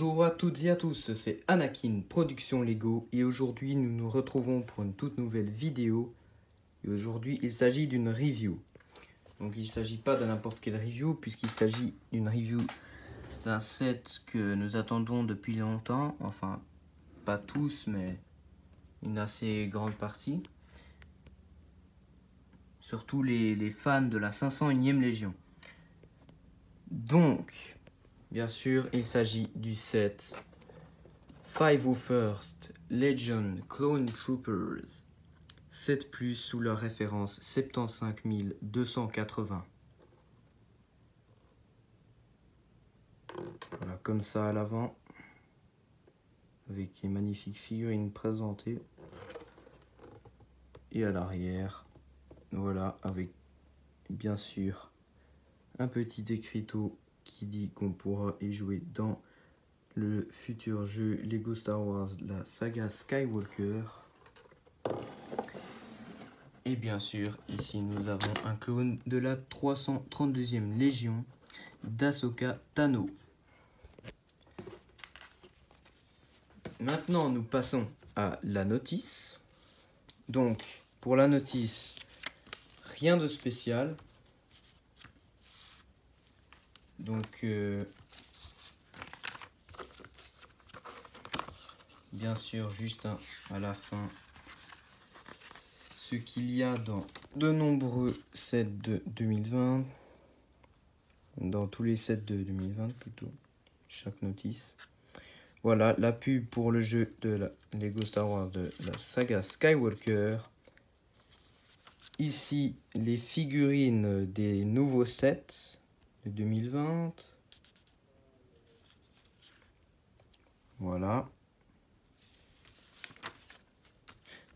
Bonjour à toutes et à tous, c'est Anakin Production Lego et aujourd'hui nous nous retrouvons pour une toute nouvelle vidéo. Et aujourd'hui il s'agit d'une review. Donc il ne s'agit pas de n'importe quelle review puisqu'il s'agit d'une review d'un set que nous attendons depuis longtemps. Enfin pas tous mais une assez grande partie. Surtout les fans de la 501e Légion. Donc bien sûr il s'agit du set 501st Legion Clone Troopers 7+, sous la référence 75280. Voilà, comme ça à l'avant, avec les magnifiques figurines présentées. Et à l'arrière, voilà, avec bien sûr un petit écriteau qui dit qu'on pourra y jouer dans le futur jeu Lego Star Wars, la saga Skywalker. Et bien sûr, ici nous avons un clone de la 332e Légion d'Ahsoka Tano. Maintenant, nous passons à la notice. Donc, pour la notice, rien de spécial. Donc, bien sûr, juste à la fin, ce qu'il y a dans de nombreux sets de 2020. Dans tous les sets de 2020 plutôt, chaque notice. Voilà, la pub pour le jeu de la Lego Star Wars de la saga Skywalker. Ici, les figurines des nouveaux sets de 2020. Voilà.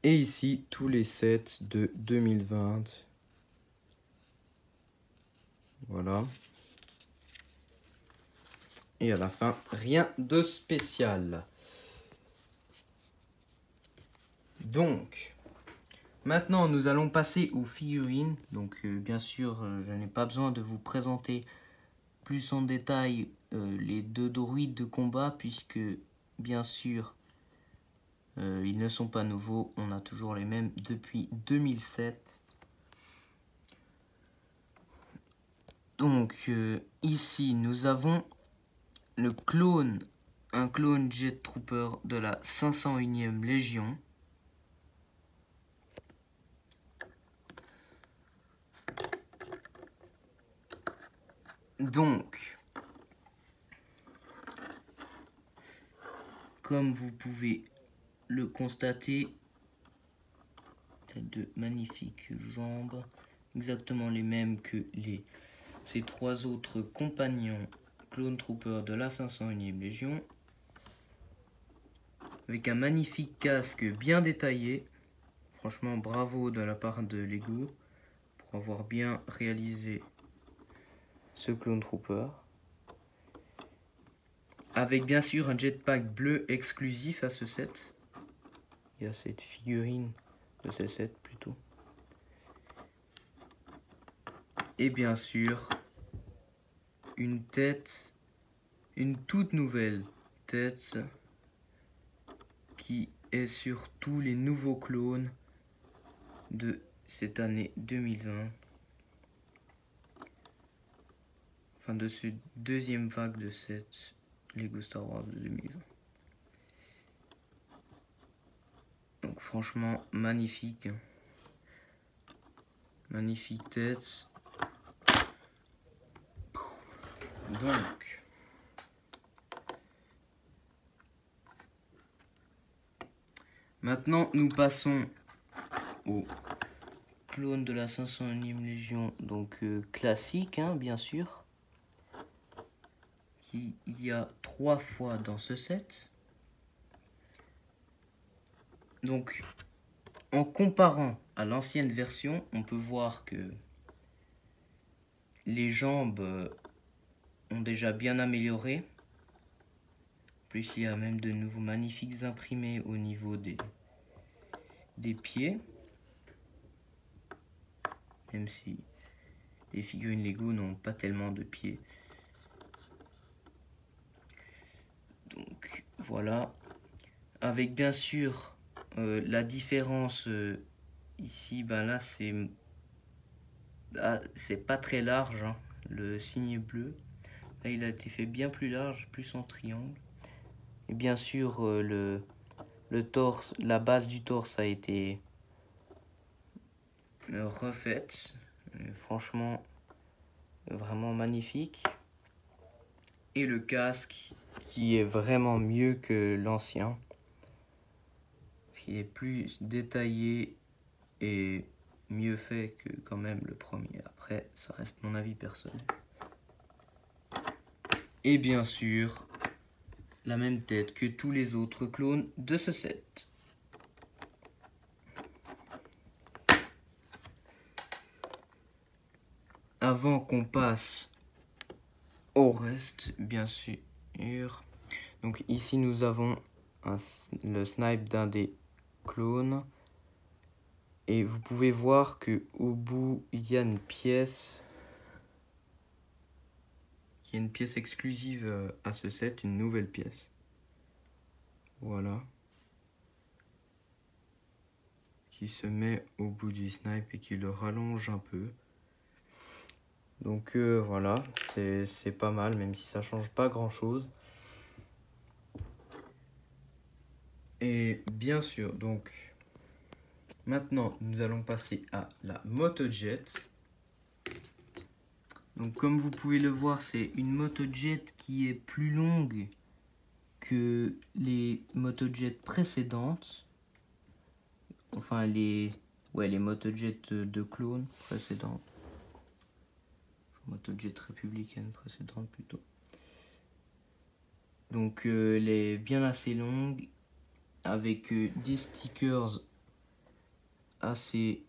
Et ici, tous les sets de 2020. Voilà. Et à la fin, rien de spécial. Donc, maintenant, nous allons passer aux figurines. Donc, bien sûr, je n'ai pas besoin de vous présenter plus en détail les deux droïdes de combat, puisque, bien sûr, ils ne sont pas nouveaux. On a toujours les mêmes depuis 2007. Donc, ici, nous avons le clone, un clone Jet Trooper de la 501e Légion. Donc, comme vous pouvez le constater, il y a de magnifiques jambes, exactement les mêmes que ces trois autres compagnons Clone Trooper de la 501e Légion, avec un magnifique casque bien détaillé. Franchement, bravo de la part de Lego pour avoir bien réalisé ce Clone Trooper. Avec bien sûr un jetpack bleu exclusif à ce set. Il y a cette figurine de ce set plutôt. Et bien sûr, une tête, une toute nouvelle tête qui est sur tous les nouveaux clones de cette année 2020. Enfin, de ce deuxième vague de set Lego Star Wars de 2020. Donc franchement, magnifique. Magnifique tête. Donc, maintenant nous passons au clone de la 501e Légion, donc classique, hein, bien sûr. Il y a 3 fois dans ce set. Donc, en comparant à l'ancienne version, on peut voir que les jambes ont déjà bien amélioré. Plus il y a même de nouveaux magnifiques imprimés au niveau des pieds. Même si les figurines Lego n'ont pas tellement de pieds. Donc voilà, avec bien sûr la différence ici, ben là c'est pas très large, hein, le signe bleu. Là il a été fait bien plus large, plus en triangle. Et bien sûr le torse, la base du torse a été refaite. Franchement, vraiment magnifique. Et le casque qui est vraiment mieux que l'ancien. Qui est plus détaillé et mieux fait que quand même le premier. Après, ça reste mon avis personnel. Et bien sûr, la même tête que tous les autres clones de ce set. Avant qu'on passe au reste, bien sûr. Donc ici nous avons le snipe d'un des clones. Et vous pouvez voir que au bout il y a une pièce. Il y a une pièce exclusive à ce set, une nouvelle pièce. Voilà. Qui se met au bout du snipe et qui le rallonge un peu. Donc voilà, c'est pas mal, même si ça change pas grand chose. Et bien sûr, donc maintenant nous allons passer à la motojet. Donc comme vous pouvez le voir, c'est une motojet qui est plus longue que les motojets précédentes. Enfin les motojets de clones précédentes. Motojet républicaine précédente plutôt. Donc elle est bien assez longue avec des stickers assez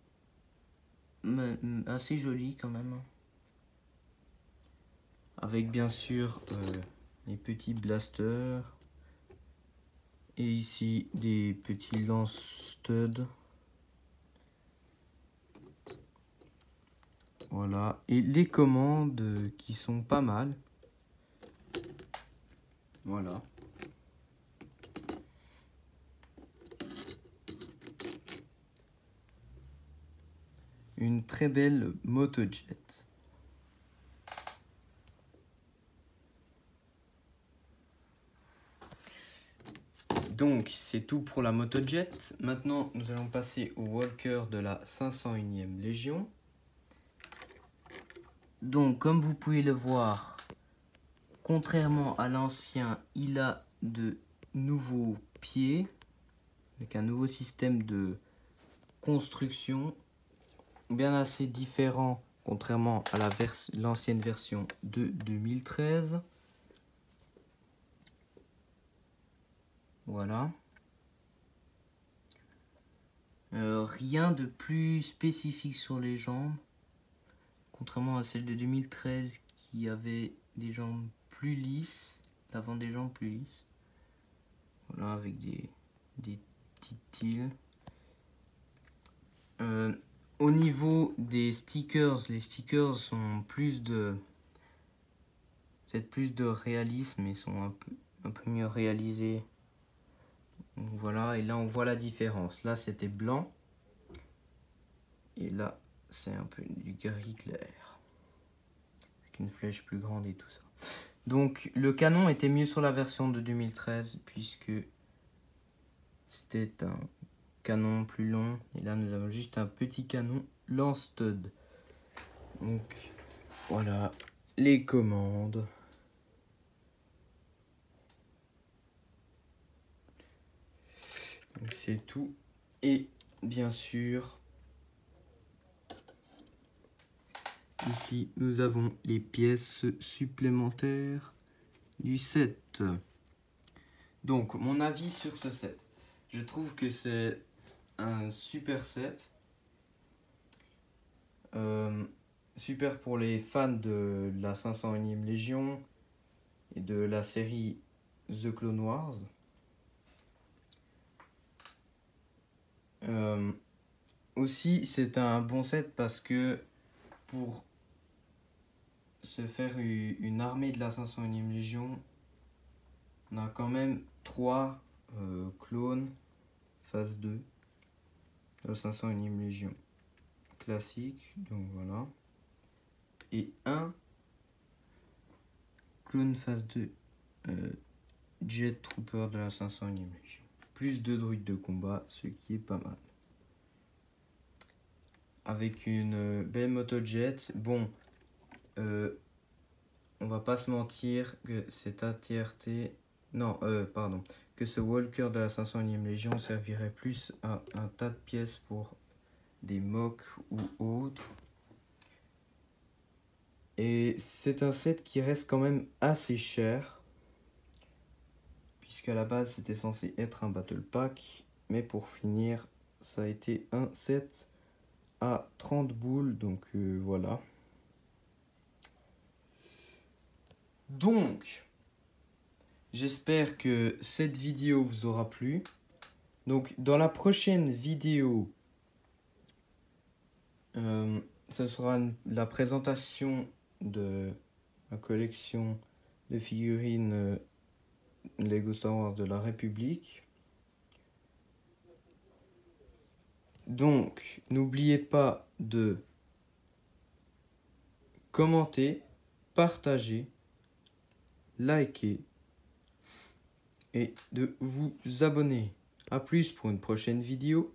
jolis quand même. Avec bien sûr les petits blasters. Et ici des petits lance-studs. Voilà. Et les commandes qui sont pas mal. Voilà. Une très belle motojet. Donc c'est tout pour la motojet. Maintenant nous allons passer au Walker de la 501e Légion. Donc comme vous pouvez le voir, contrairement à l'ancien, il a de nouveaux pieds avec un nouveau système de construction bien assez différent contrairement à l'ancienne version de 2013. Voilà. Rien de plus spécifique sur les jambes, contrairement à celle de 2013 qui avait des jambes plus lisses, l'avant des jambes plus lisses. Voilà, avec des petites tiles. Au niveau des stickers, les stickers sont peut-être plus de réalisme et sont un peu mieux réalisés. Donc voilà, et là on voit la différence. Là c'était blanc et là c'est un peu du gris clair avec une flèche plus grande et tout ça. Donc le canon était mieux sur la version de 2013 puisque c'était un canon plus long et là nous avons juste un petit canon lance-stud. Donc voilà les commandes. Donc c'est tout. Et bien sûr, ici nous avons les pièces supplémentaires du set. Donc mon avis sur ce set. Je trouve que c'est un super set. Super pour les fans de la 501e Légion et de la série The Clone Wars. Aussi c'est un bon set parce que pour se faire une armée de la 501e Légion, On a quand même 3 clones phase 2 de la 501e Légion classique, donc voilà. Et un clone phase 2 Jet Trooper de la 501e Légion. Plus 2 druides de combat, ce qui est pas mal. Avec une belle motojet. Bon, on va pas se mentir que cette ATRT... Non, pardon. Que ce Walker de la 501e Légion servirait plus à un tas de pièces pour des mocks ou autres. Et c'est un set qui reste quand même assez cher. Puisqu'à la base c'était censé être un battle pack. Mais pour finir, ça a été un set à 30 boules. Donc voilà. Donc, j'espère que cette vidéo vous aura plu. Donc, dans la prochaine vidéo, ce sera la présentation de ma collection de figurines Lego Star Wars de la République. Donc, n'oubliez pas de commenter, partager, liker et de vous abonner. A plus pour une prochaine vidéo.